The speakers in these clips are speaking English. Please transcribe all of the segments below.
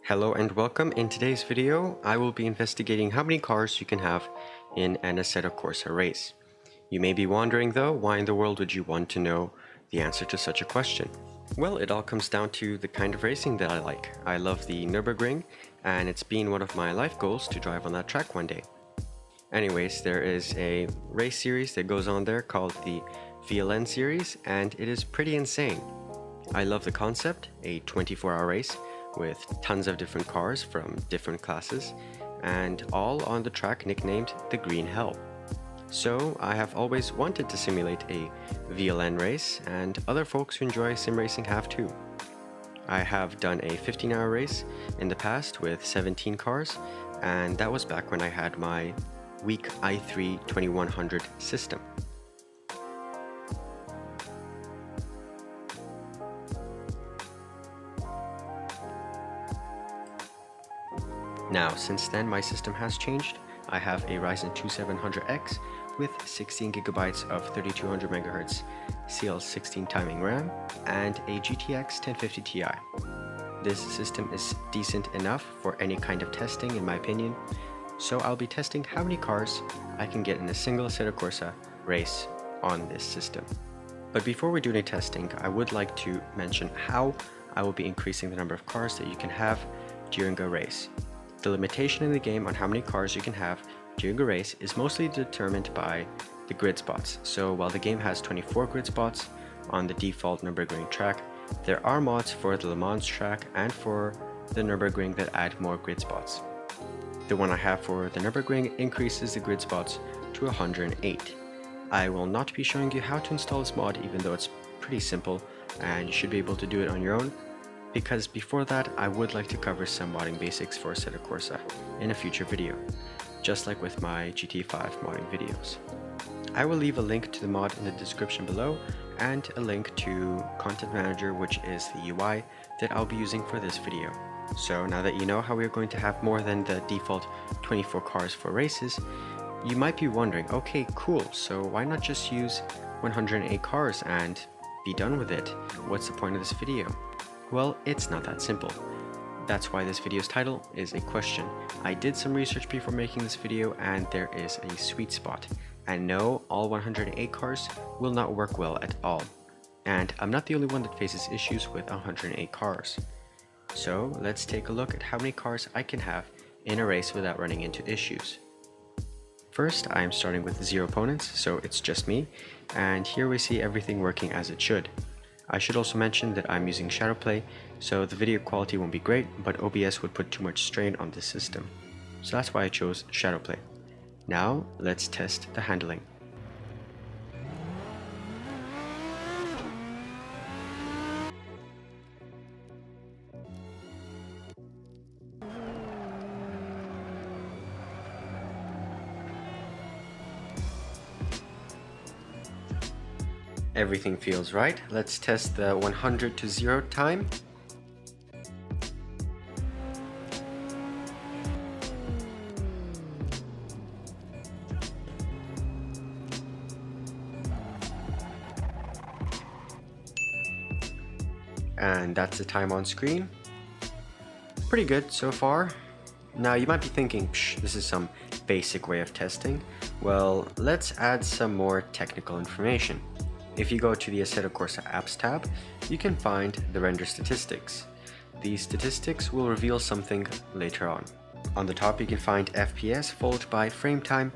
Hello and welcome. In today's video, I will be investigating how many cars you can have in an Assetto Corsa race. You may be wondering though, why in the world would you want to know the answer to such a question? Well, it all comes down to the kind of racing that I like. I love the Nürburgring, and it's been one of my life goals to drive on that track one day. Anyways, there is a race series that goes on there called the VLN series, and it is pretty insane. I love the concept, a 24-hour race with tons of different cars from different classes, and all on the track nicknamed the Green Hell. So I have always wanted to simulate a VLN race, and other folks who enjoy sim racing have too. I have done a 15-hour race in the past with 17 cars, and that was back when I had my weak i3 2100 system. Now, since then, my system has changed. I have a Ryzen 2700X with 16 gigabytes of 3200 MHz CL16 timing RAM and a GTX 1050 Ti. This system is decent enough for any kind of testing in my opinion, so I'll be testing how many cars I can get in a single Assetto Corsa race on this system. But before we do any testing, I would like to mention how I will be increasing the number of cars that you can have during a race. The limitation in the game on how many cars you can have during a race is mostly determined by the grid spots. So while the game has 24 grid spots on the default Nürburgring track, there are mods for the Le Mans track and for the Nürburgring that add more grid spots. The one I have for the Nürburgring increases the grid spots to 108. I will not be showing you how to install this mod, even though it's pretty simple and you should be able to do it on your own, because before that I would like to cover some modding basics for Assetto Corsa in a future video, just like with my GTA 5 modding videos. I will leave a link to the mod in the description below and a link to Content Manager, which is the UI that I'll be using for this video. So now that you know how we're going to have more than the default 24 cars for races, you might be wondering, okay, cool, so why not just use 108 cars and be done with it? What's the point of this video? Well, it's not that simple. That's why this video's title is a question. I did some research before making this video, and there is a sweet spot. And no, all 108 cars will not work well at all. And I'm not the only one that faces issues with 108 cars. So let's take a look at how many cars I can have in a race without running into issues. First, I am starting with 0 opponents, so it's just me, and here we see everything working as it should. I should also mention that I'm using Shadowplay, so the video quality won't be great, but OBS would put too much strain on the system. So that's why I chose Shadowplay. Now, let's test the handling. Everything feels right. Let's test the 100 to 0 time. And that's the time on screen. Pretty good so far. Now you might be thinking, psh, this is some basic way of testing. Well, let's add some more technical information. If you go to the Assetto Corsa Apps tab, you can find the render statistics. These statistics will reveal something later on. On the top you can find FPS followed by frame time,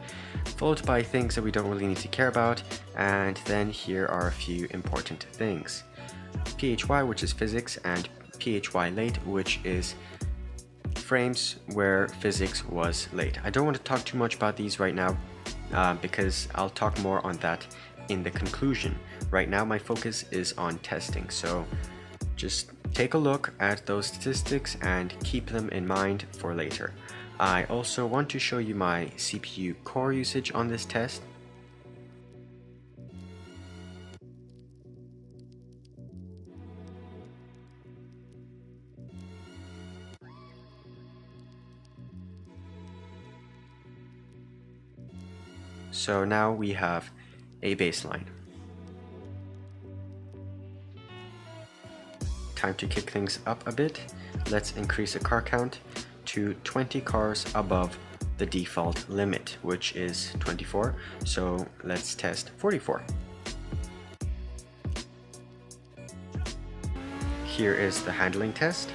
followed by things that we don't really need to care about, and then here are a few important things. PHY, which is physics, and PHY late, which is frames where physics was late. I don't want to talk too much about these right now because I'll talk more on that in the conclusion. Right now my focus is on testing, so just take a look at those statistics and keep them in mind for later. I also want to show you my CPU core usage on this test. So now we have a baseline. Time to kick things up a bit. let's increase the car count to 20 cars above the default limit, which is 24. So let's test 44. Here is the handling test.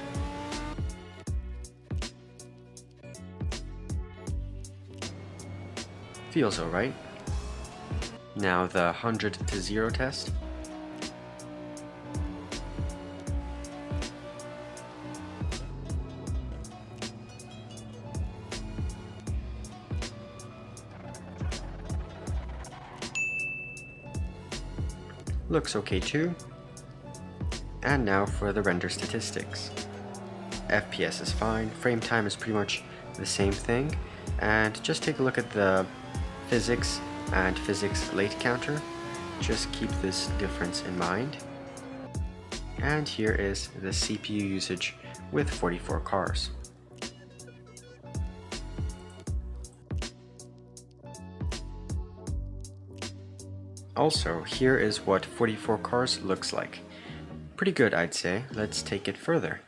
Feels alright. Now the 100 to 0 test. Looks okay too. And now for the render statistics. FPS is fine, frame time is pretty much the same thing, and just take a look at the physics and physics late counter. Just keep this difference in mind. And here is the CPU usage with 44 cars. Also, here is what 44 cars looks like. Pretty good, I'd say. Let's take it further.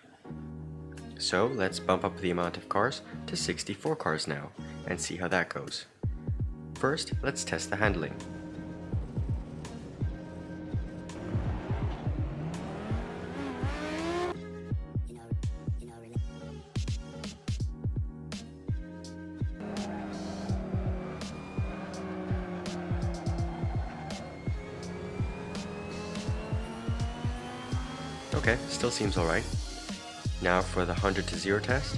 So let's bump up the amount of cars to 64 cars now and see how that goes. First, let's test the handling. Okay, still seems alright. Now for the 100 to 0 test.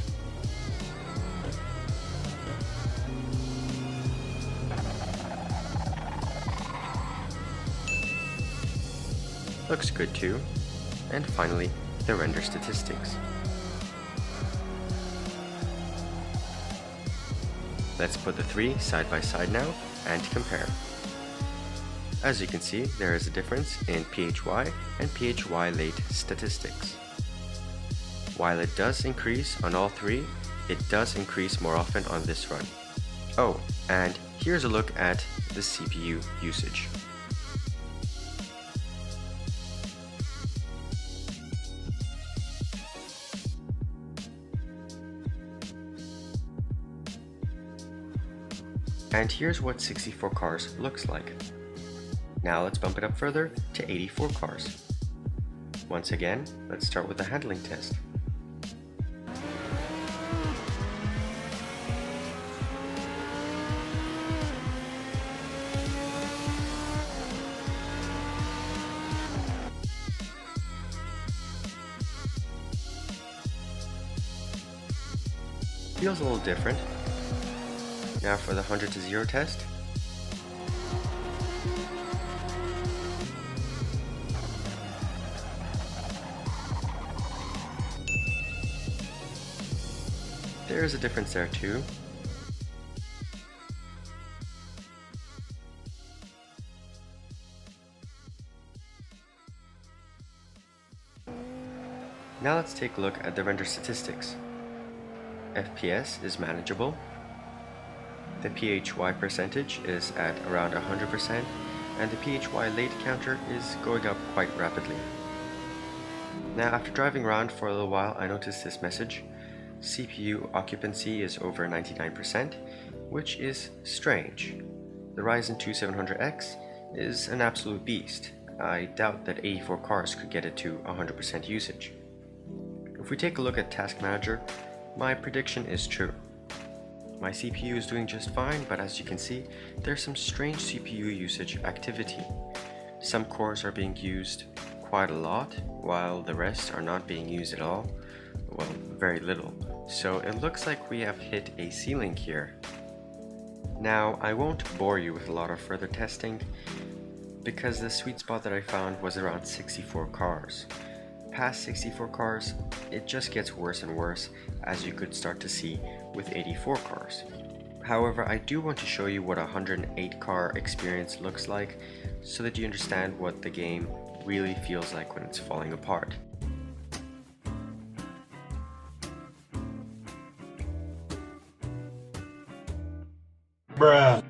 Looks good too. And finally, the render statistics. Let's put the three side by side now and compare. As you can see, there is a difference in PHY and PHY late statistics. While it does increase on all three, it does increase more often on this run. Oh, and here's a look at the CPU usage. And here's what 64 cars looks like. Now let's bump it up further to 84 cars. Once again, let's start with the handling test. Feels a little different. Now for the 100 to 0 test. There is a difference there too. Now let's take a look at the render statistics. FPS is manageable. The PHY percentage is at around 100%, and the PHY late counter is going up quite rapidly. Now after driving around for a little while, I noticed this message. CPU occupancy is over 99%, which is strange. The Ryzen 2700X is an absolute beast. I doubt that 84 cars could get it to 100% usage. If we take a look at Task Manager, my prediction is true. My CPU is doing just fine, but as you can see, there's some strange CPU usage activity. Some cores are being used quite a lot, while the rest are not being used at all. Well, very little. So it looks like we have hit a ceiling here. Now, I won't bore you with a lot of further testing, because the sweet spot that I found was around 64 cars. Past 64 cars, it just gets worse and worse, as you could start to see with 84 cars. However, I do want to show you what a 108 car experience looks like, so that you understand what the game really feels like when it's falling apart. Bruh.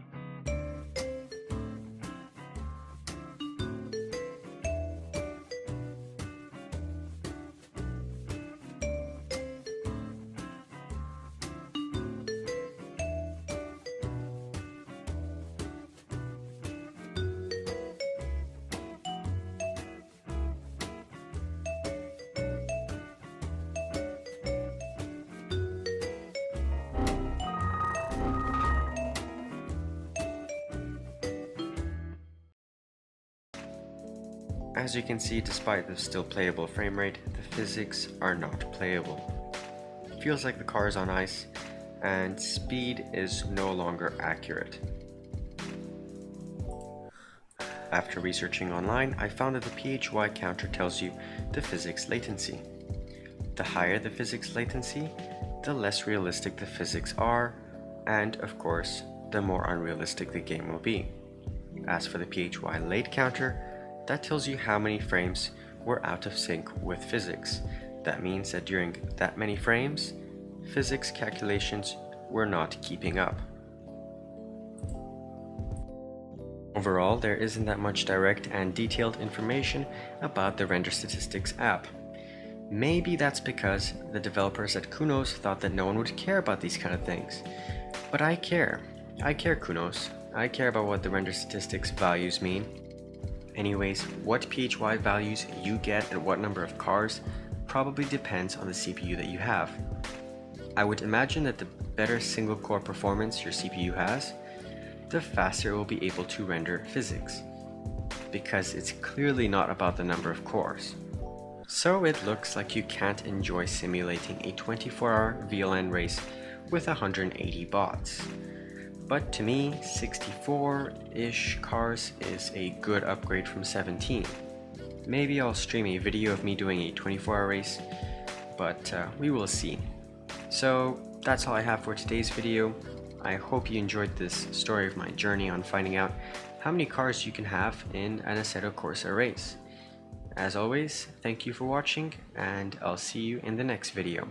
As you can see, despite the still playable frame rate, the physics are not playable. It feels like the car is on ice, and speed is no longer accurate. After researching online, I found that the PHY counter tells you the physics latency. The higher the physics latency, the less realistic the physics are, and of course, the more unrealistic the game will be. As for the PHY late counter, that tells you how many frames were out of sync with physics. That means that during that many frames, physics calculations were not keeping up. Overall, there isn't that much direct and detailed information about the Render Statistics app. Maybe that's because the developers at Kunos thought that no one would care about these kind of things. But I care. I care, Kunos. I care about what the Render Statistics values mean. Anyways, what PHY values you get and what number of cars probably depends on the CPU that you have. I would imagine that the better single core performance your CPU has, the faster it will be able to render physics, because it's clearly not about the number of cores. So it looks like you can't enjoy simulating a 24-hour VLN race with 180 bots. But to me, 64-ish cars is a good upgrade from 17. Maybe I'll stream a video of me doing a 24-hour race, but we will see. So that's all I have for today's video. I hope you enjoyed this story of my journey on finding out how many cars you can have in an Assetto Corsa race. As always, thank you for watching, and I'll see you in the next video.